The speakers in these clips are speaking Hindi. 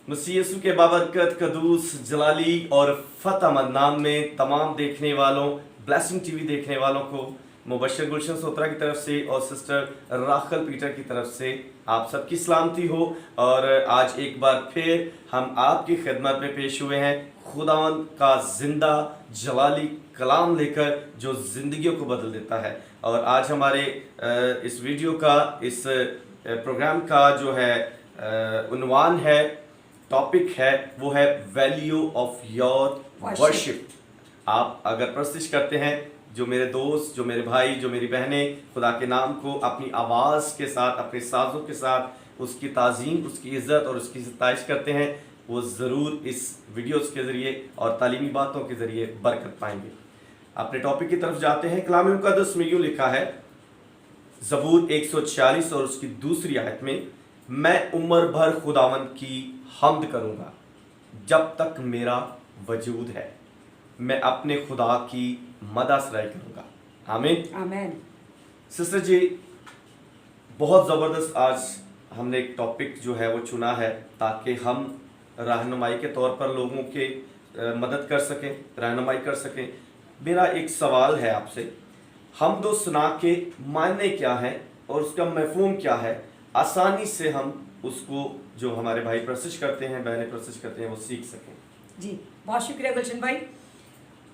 मसीह यीशु के बाबरकत कदूस जलाली और फतेहमंद नाम में तमाम देखने वालों, ब्लेसिंग टीवी देखने वालों को मुबशर गुलशन सोत्रा की तरफ से और सिस्टर राखल पीटर की तरफ से आप सबकी सलामती हो। और आज एक बार फिर हम आपकी खिदमत में पेश हुए हैं खुदावंद का जिंदा जलाली कलाम लेकर जो जिंदगियों को बदल देता है। और आज हमारे इस वीडियो का, इस प्रोग्राम का जो है उन्वान है, टॉपिक है, वो है वैल्यू ऑफ योर वर्शिप। आप अगर प्रस्तुत करते हैं, जो मेरे दोस्त, जो मेरे भाई, जो मेरी बहनें खुदा के नाम को अपनी आवाज़ के साथ, अपने साजों के साथ उसकी ताज़ीम, उसकी इज़्ज़त और उसकी सताइश करते हैं, वो ज़रूर इस वीडियोस के ज़रिए और तालीमी बातों के ज़रिए बरकत पाएंगे। अपने टॉपिक की तरफ जाते हैं। कलाम मुक़द्दस में यूँ लिखा है, ज़बूर 146 और उसकी दूसरी आयत में, मैं उम्र भर खुदावंद की हम्द करूँगा जब तक मेरा वजूद है, मैं अपने खुदा की मदद सराय करूँगा। आमीन आमीन। सिस्टर जी, बहुत ज़बरदस्त आज हमने एक टॉपिक जो है वो चुना है ताकि हम रहनुमाई के तौर पर लोगों के मदद कर सकें, रहनुमाई कर सकें। मेरा एक सवाल है आपसे, हम्द व सना के मायने क्या हैं और उसका मफ़हूम क्या है, आसानी से हम उसको जो हमारे भाई प्रशिश करते हैं, बहनें प्रशिश करते हैं, वो सीख सकें। जी, बहुत शुक्रिया गुलशन भाई।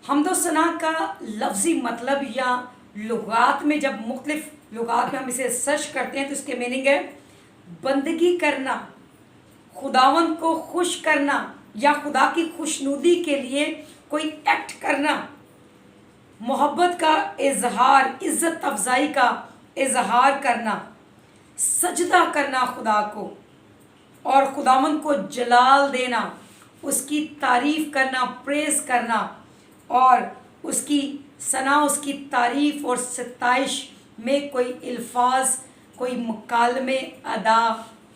हम्द व सना का लफ्ज़ी मतलब या लुगात में, जब मुख्तलिफ लुगात में हम इसे सर्च करते हैं तो इसके मीनिंग है बंदगी करना, खुदावंद को खुश करना या खुदा की खुशनुदी के लिए कोई एक्ट करना, मोहब्बत का इजहार, इज़्ज़त अफजाई का इजहार करना, सजदा करना खुदा को और खुदावंद को जलाल देना, उसकी तारीफ़ करना, प्रेज़ करना और उसकी सना, उसकी तारीफ़ और सताइश में कोई अल्फाज, कोई मुकालमे अदा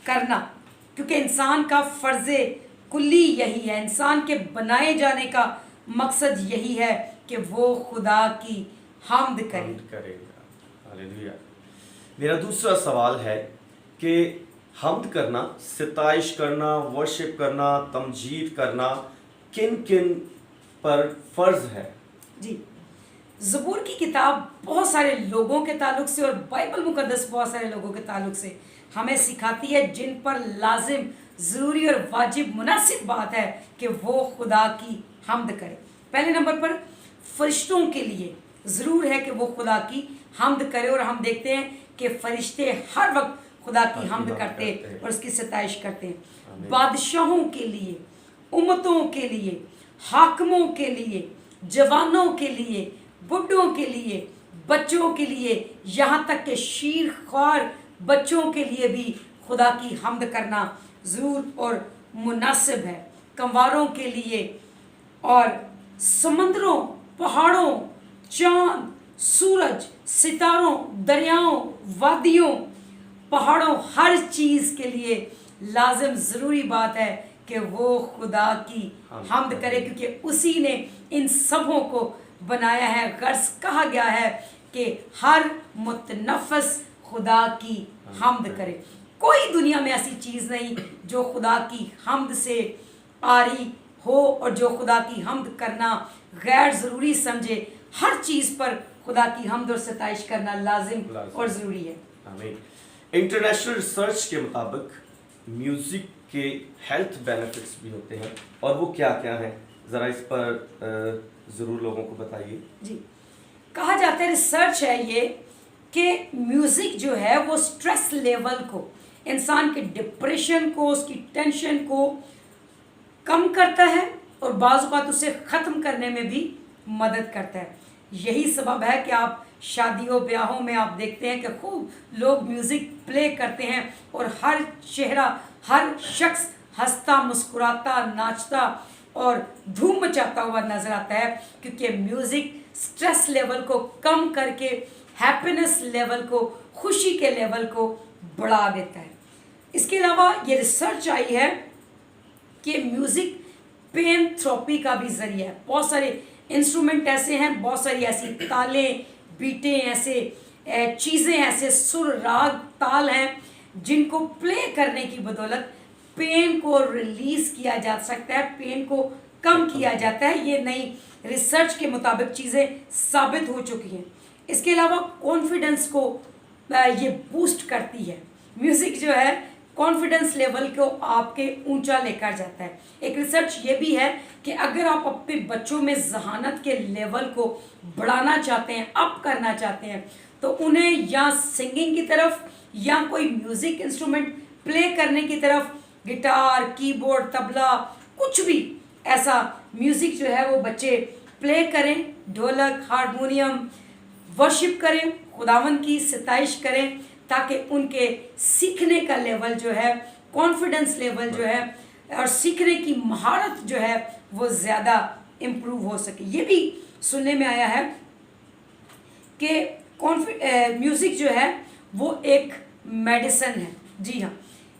करना। क्योंकि इंसान का फ़र्ज़ कुल्ली यही है, इंसान के बनाए जाने का मकसद यही है कि वो खुदा की हम्द करेगा। हालेलुया। मेरा दूसरा सवाल है कि हम्द करना, सताइश करना, वर्शिप करना, तमजीद करना किन किन पर फ़र्ज़ है? जी, ज़बूर की किताब बहुत सारे लोगों के ताल्लुक से और बाइबल मुक़द्दस बहुत सारे लोगों के ताल्लुक से हमें सिखाती है जिन पर लाजिम, ज़रूरी और वाजिब, मुनासिब बात है कि वो खुदा की हम्द करें। पहले नंबर पर फरिश्तों के लिए ज़रूर है कि वो खुदा की हम्द करे और हम देखते हैं कि फरिश्ते हर वक्त खुदा की हम्द करते और उसकी सताइश करते हैं। बादशाहों के लिए, उम्मतों के लिए, हाकिमों के लिए, जवानों के लिए, बुढ़ों के लिए, बच्चों के लिए, यहाँ तक कि शीर ख्वार बच्चों के लिए भी खुदा की हम्द करना ज़रूर और मुनासिब है। कंवारों के लिए और समंदरों, पहाड़ों, चाँद, सूरज, सितारों, दरियाओं, वादियों, पहाड़ों, हर चीज़ के लिए लाजिम ज़रूरी बात है कि वो खुदा की हम्द करे, क्योंकि उसी ने इन सबों को बनाया है। गर्ज कहा गया है कि हर मुतनफ़स खुदा की हम्द करे। कोई दुनिया में ऐसी चीज़ नहीं जो खुदा की हम्द से आरी हो और जो खुदा की हम्द करना गैर ज़रूरी समझे। हर चीज़ पर खुदा की हम्द और सताइश करना लाजिम और ज़रूरी है। आमीन। इंटरनेशनल रिसर्च के मुताबिक म्यूज़िक के हेल्थ बेनिफिट्स भी होते हैं, और वो क्या क्या हैं, ज़रा इस पर ज़रूर लोगों को बताइए। जी, कहा जाता है, रिसर्च है ये, कि म्यूज़िक जो है वो स्ट्रेस लेवल को, इंसान के डिप्रेशन को, उसकी टेंशन को कम करता है और बाज़ औक़ात उसे ख़त्म करने में भी मदद करता है। यही सबब है कि आप शादियों ब्याहों में आप देखते हैं कि खूब लोग म्यूज़िक प्ले करते हैं और हर चेहरा, हर शख्स हंसता, मुस्कुराता, नाचता और धूम मचाता हुआ नज़र आता है, क्योंकि म्यूज़िक स्ट्रेस लेवल को कम करके हैप्पीनेस लेवल को, खुशी के लेवल को बढ़ा देता है। इसके अलावा ये रिसर्च आई है कि म्यूज़िक पेन थेरेपी का भी ज़रिया है। बहुत सारे इंस्ट्रूमेंट ऐसे हैं, बहुत सारी ऐसी तालें, बीटें, ऐसे चीज़ें, ऐसे सुर, राग, ताल हैं जिनको प्ले करने की बदौलत पेन को रिलीज किया जा सकता है, पेन को कम किया जाता है। ये नई रिसर्च के मुताबिक चीज़ें साबित हो चुकी हैं। इसके अलावा कॉन्फिडेंस को ये बूस्ट करती है। म्यूज़िक जो है कॉन्फिडेंस लेवल को आपके ऊंचा लेकर जाता है। एक रिसर्च ये भी है कि अगर आप अपने बच्चों में जहानत के लेवल को बढ़ाना चाहते हैं, अप करना चाहते हैं, तो उन्हें या सिंगिंग की तरफ या कोई म्यूज़िक इंस्ट्रूमेंट प्ले करने की तरफ, गिटार, कीबोर्ड, तबला, कुछ भी ऐसा म्यूज़िक जो है वो बच्चे प्ले करें, ढोलक, हारमोनियम, वर्शिप करें, खुदावन की सिताइश करें, ताकि उनके सीखने का लेवल जो है, कॉन्फिडेंस लेवल जो है और सीखने की महारत जो है वो ज़्यादा इम्प्रूव हो सके। ये भी सुनने में आया है कि म्यूज़िक जो है वो एक मेडिसिन है। जी हाँ,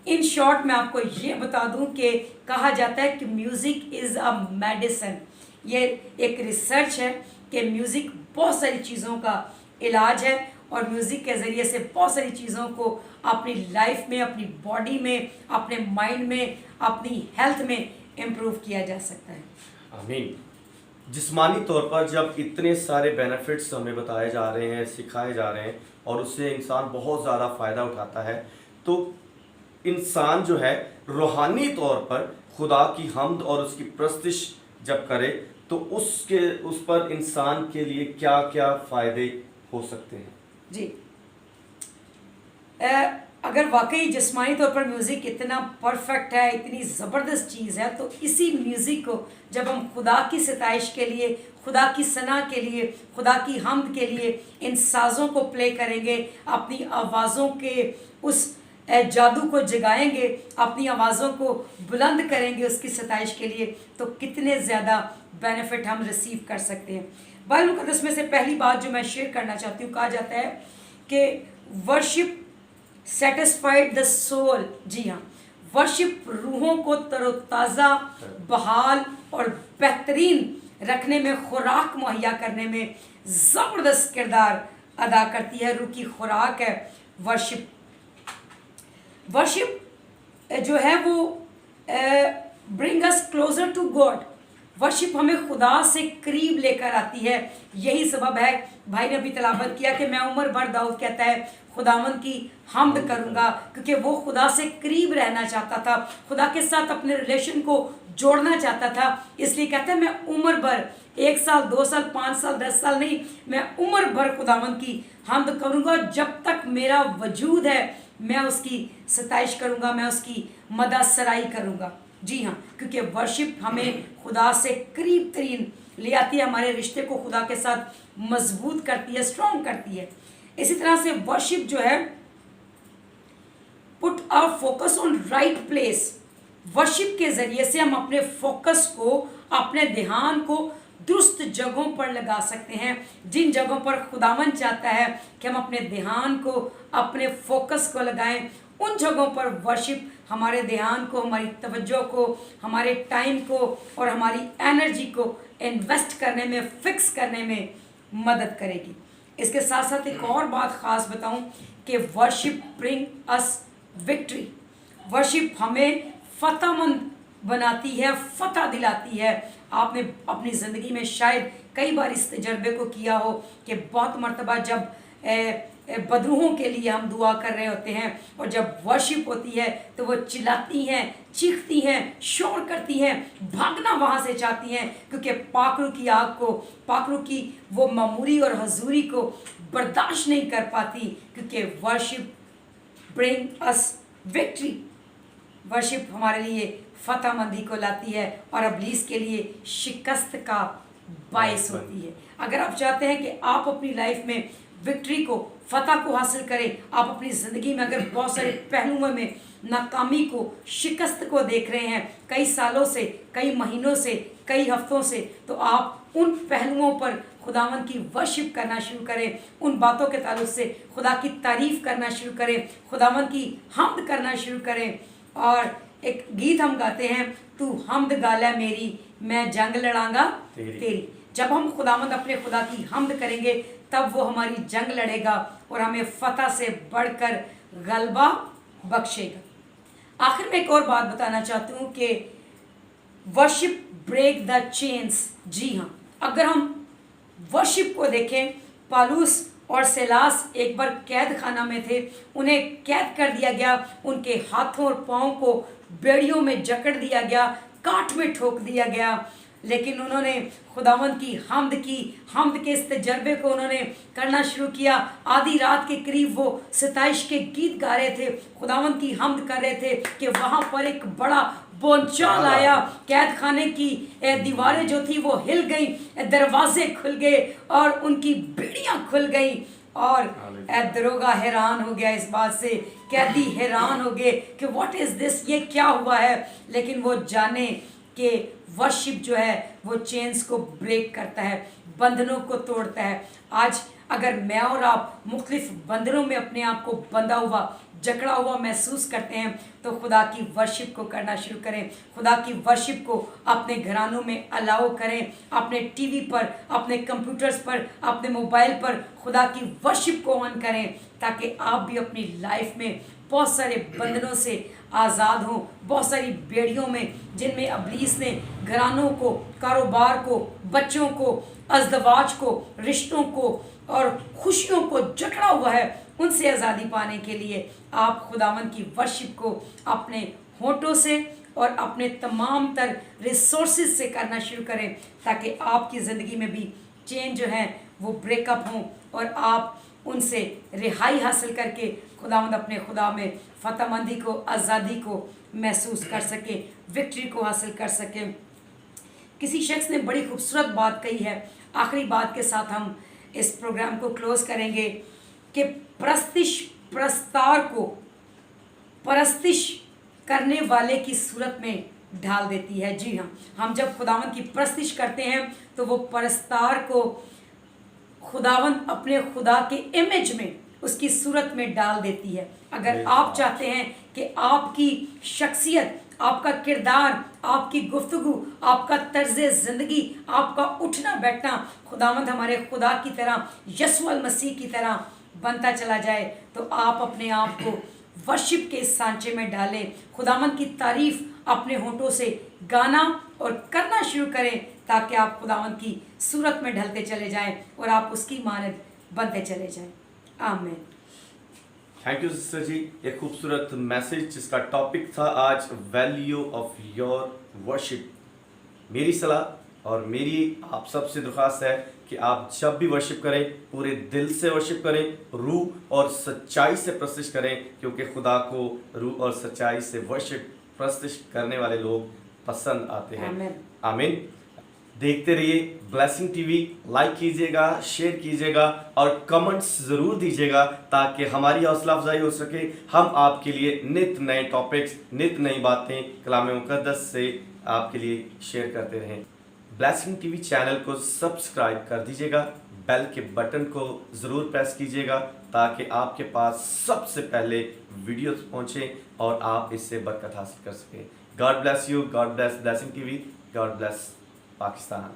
इन शॉर्ट मैं आपको ये बता दूं कि कहा जाता है कि म्यूज़िक इज़ अ मेडिसिन। ये एक रिसर्च है कि म्यूज़िक बहुत सारी चीज़ों का इलाज है और म्यूज़िक के ज़रिए से बहुत सारी चीज़ों को अपनी लाइफ में, अपनी बॉडी में, अपने माइंड में, अपनी हेल्थ में इम्प्रूव किया जा सकता है। आमीन। जिस्मानी तौर पर जब इतने सारे बेनिफिट्स हमें बताए जा रहे हैं, सिखाए जा रहे हैं और उससे इंसान बहुत ज़्यादा फ़ायदा उठाता है, तो इंसान जो है रूहानी तौर पर खुदा की हम्द और उसकी प्रस्तिश जब करे तो उस पर इंसान के लिए क्या क्या फ़ायदे हो सकते हैं? जी, अगर वाकई जिस्मानी तौर पर म्यूज़िक इतना परफेक्ट है, इतनी ज़बरदस्त चीज़ है, तो इसी म्यूज़िक को जब हम खुदा की सिताइश के लिए, खुदा की सना के लिए, खुदा की हम्द के लिए इन साज़ों को प्ले करेंगे, अपनी आवाज़ों के उस जादू को जगाएंगे, अपनी आवाज़ों को बुलंद करेंगे उसकी सिताइश के लिए, तो कितने ज़्यादा बेनिफिट हम रिसीव कर सकते हैं। बाइबल मुक़द्दस में से पहली बात जो मैं शेयर करना चाहती हूँ, कहा जाता है कि वर्शिप सेटिस्फाइड द सोल। जी हाँ, वर्शिप रूहों को तरोताज़ा, बहाल और बेहतरीन रखने में, खुराक मुहैया करने में ज़बरदस्त किरदार अदा करती है। रूह की खुराक है वर्शिप। वर्शिप जो है वो bring us closer to God. Worship हमें खुदा से करीब लेकर आती है। यही सबब है, भाई ने अभी तलावत किया कि मैं उम्र भर, दाऊद कहता है, खुदावंद की हम्द करूँगा, क्योंकि वो खुदा से करीब रहना चाहता था, खुदा के साथ अपने रिलेशन को जोड़ना चाहता था। इसलिए कहता है मैं उम्र भर, 1 साल, 2 साल, 5 साल, 10 साल नहीं, मैं उम्र भर खुदावंद की हम्द करूँगा। जब तक मेरा वजूद है मैं उसकी सताइश करूँगा, मैं उसकी मदद सराई करूँगा। जी हाँ, क्योंकि वर्शिप हमें खुदा से करीब तरीन ले आती है, हमारे रिश्ते को खुदा के साथ मजबूत करती है, स्ट्रॉन्ग करती है। इसी तरह से वर्शिप जो है put our focus on right place. Worship के ज़रिए से हम अपने फोकस को, अपने ध्यान को दुरुस्त जगहों पर लगा सकते हैं। जिन जगहों पर खुदावन चाहता है कि हम अपने ध्यान को, अपने फोकस को लगाएं, उन जगहों पर वर्शिप हमारे ध्यान को, हमारी तवज्जो को, हमारे टाइम को और हमारी एनर्जी को इन्वेस्ट करने में, फिक्स करने में मदद करेगी। इसके साथ साथ एक और बात ख़ास बताऊं कि worship bring us victory. Worship हमें फतहमंद बनाती है, फतह दिलाती है। आपने अपनी ज़िंदगी में शायद कई बार इस तजर्बे को किया हो कि बहुत मर्तबा जब बदरूहों के लिए हम दुआ कर रहे होते हैं और जब वर्शिप होती है तो वो चिल्लाती हैं, चीखती हैं, शोर करती हैं, भागना वहाँ से चाहती हैं, क्योंकि पाकरू की आग को, पाकरू की वो मामूरी और हजूरी को बर्दाश्त नहीं कर पाती, क्योंकि worship bring us victory. Worship हमारे लिए फतहमंदी को लाती है और इब्लीस के लिए शिकस्त का बायस होती है। अगर आप चाहते हैं कि आप अपनी लाइफ में विक्ट्री को, फतह को हासिल करें, आप अपनी ज़िंदगी में अगर बहुत सारे पहलुओं में नाकामी को, शिकस्त को देख रहे हैं कई सालों से, कई महीनों से, कई हफ्तों से, तो आप उन पहलुओं पर खुदावन की वर्शिप करना शुरू करें। उन बातों के ताल्लुक से खुदा की तारीफ़ करना शुरू करें, खुदावन की हम्द करना शुरू करें। और एक गीत हम गाते हैं, तू हम्द गाला मेरी, मैं जंग लड़ांगा तेरी। जब हम खुदावंद अपने खुदा की हम्द करेंगे तब वो हमारी जंग लड़ेगा और हमें फतह से बढ़कर गलबा बख्शेगा। आखिर में एक और बात बताना चाहती हूँ कि वर्शिप ब्रेक द चेन्स। जी हाँ, अगर हम वर्शिप को देखें, पालूस और सिलास एक बार कैद खाना में थे, उन्हें कैद कर दिया गया, उनके हाथों और पाँव को बेड़ियों में जकड़ दिया गया, काठ में ठोक दिया गया, लेकिन उन्होंने खुदावंद की हमद के इस तजर्बे को उन्होंने करना शुरू किया। आधी रात के करीब वो सताइश के गीत गा रहे थे, खुदावंद की हमद कर रहे थे कि वहाँ पर एक बड़ा बोलचाल आया। कैद खाने की दीवारें जो थी वो हिल गई, दरवाजे खुल गए और उनकी बेड़ियां खुल गई। और दरोगा हैरान हो गया इस बात से, कैदी हैरान हो गए कि व्हाट इज दिस, ये क्या हुआ है। लेकिन वो जाने कि वर्शिप जो है वो चेन्स को ब्रेक करता है, बंधनों को तोड़ता है। आज अगर मैं और आप मुख्तलिफ बंधनों में अपने आप को बंधा हुआ, जकड़ा हुआ महसूस करते हैं, तो खुदा की वर्शिप को करना शुरू करें। खुदा की वर्शिप को अपने घरानों में अलाउ करें, अपने टीवी पर, अपने कंप्यूटर्स पर, अपने मोबाइल पर खुदा की वर्शिप को ऑन करें, ताकि आप भी अपनी लाइफ में बहुत सारे बंधनों से आज़ाद हों, बहुत सारी बेड़ियों में जिनमें अबलीस ने घरानों को, कारोबार को, बच्चों को, अज़दवाज को, रिश्तों को और खुशियों को जकड़ा हुआ है, उनसे आज़ादी पाने के लिए आप खुदावंद की वर्शिप को अपने होठों से और अपने तमाम तर रिसोर्सेज से करना शुरू करें, ताकि आपकी ज़िंदगी में भी चेंज जो है वो ब्रेकअप हों और आप उनसे रिहाई हासिल करके खुदावंद अपने खुदा में फतहमंदी को, आज़ादी को महसूस कर सके, विक्ट्री को हासिल कर सके। किसी शख्स ने बड़ी खूबसूरत बात कही है, आखिरी बात के साथ हम इस प्रोग्राम को क्लोज करेंगे कि परस्तिश करने वाले की सूरत में ढाल देती है। जी हाँ, हम जब खुदावंद की परस्तिश करते हैं तो वो परस्तार को खुदावंद अपने खुदा के इमेज में, उसकी सूरत में डाल देती है। अगर आप चाहते हैं कि आपकी शख्सियत, आपका किरदार, आपकी गुफ्तगू, आपका तर्ज ज़िंदगी, आपका उठना बैठना खुदावंद हमारे खुदा की तरह, यीशु मसीह की तरह बनता चला जाए, तो आप अपने आप को वर्शिप के इस सांचे में डालें, खुदावंद की तारीफ अपने होठों से गाना और करना शुरू करें, ताकि आप खुदावंद की सूरत में ढलते चले जाएं और आप उसकी मानद बनते चले जाएं। आमीन। थैंक यू सिस्टर जी, एक खूबसूरत मैसेज जिसका टॉपिक था आज वैल्यू ऑफ योर वर्शिप। मेरी सलाह और मेरी आप सबसे दरख्वास्त है कि आप जब भी वर्शिप करें पूरे दिल से वर्शिप करें, रूह और सच्चाई से प्रस्तिश करें, क्योंकि खुदा को रूह और सच्चाई से वर्शिप प्रस्तिश करने वाले लोग पसंद आते हैं। आमीन। आमीन। देखते रहिए ब्लेसिंग टीवी, लाइक कीजिएगा, शेयर कीजिएगा और कमेंट्स ज़रूर दीजिएगा, ताकि हमारी हौसला अफजाई हो सके। हम आपके लिए नित नए टॉपिक्स, नित नई बातें कलाम मुक़द्दस से आपके लिए शेयर करते रहें। ब्लेसिंग टीवी चैनल को सब्सक्राइब कर दीजिएगा, बेल के बटन को ज़रूर प्रेस कीजिएगा, ताकि आपके पास सबसे पहले वीडियोस पहुँचें और आप इससे बरकत हासिल कर सकें। God bless you, God bless blessing TV, God bless Pakistan.